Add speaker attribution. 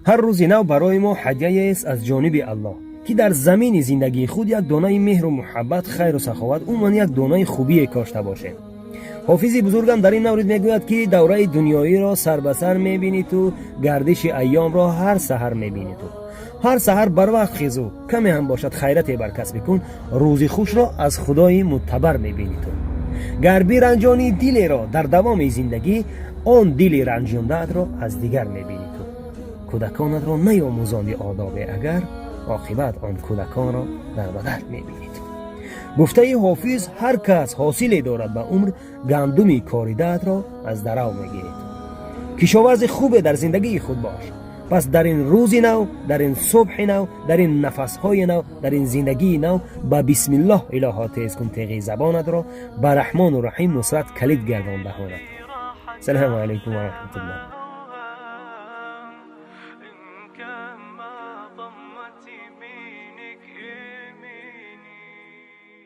Speaker 1: هر روز نو برای ما هدیه است از جانب الله که در زمین زندگی خود یک دانه مهر و محبت، خیر و سخاوت، عموما یک دانه خوبی کاشته باشیم. حافظ بزرگم در این مورد میگوید که دوره دنیایی را سر به سر میبینی تو، گردش ایام را هر سحر میبینی تو. هر سحر بر وقت خیز و کمی هم باشد خیرت بر کسب کن، روزی خوش را از خدای معتبر میبینی تو. گر رنجانی دل را در دوام زندگی، آن دل رنجانده را از دیگر میبینی تو. کودکانت را نیاموزاندی آداب اگر، عاقبت آن کودکان را در بدر میبینی تو. گفته حافظ هر کس حاصلی دارد به عمر، گندمی کاریده را از درو میگیری تو. کشاورز خوب در زندگی خود باش. پس در این روز نو، در این صبح نو، در این نفسهای نو، در این زندگی نو، با بسم الله الها تیز کن تیغی زبانت را، با رحمان و رحیم نصرت کلید گردان دهانت. سلام علیکم و رحمت الله.
Speaker 2: إن كان ما ضمت بي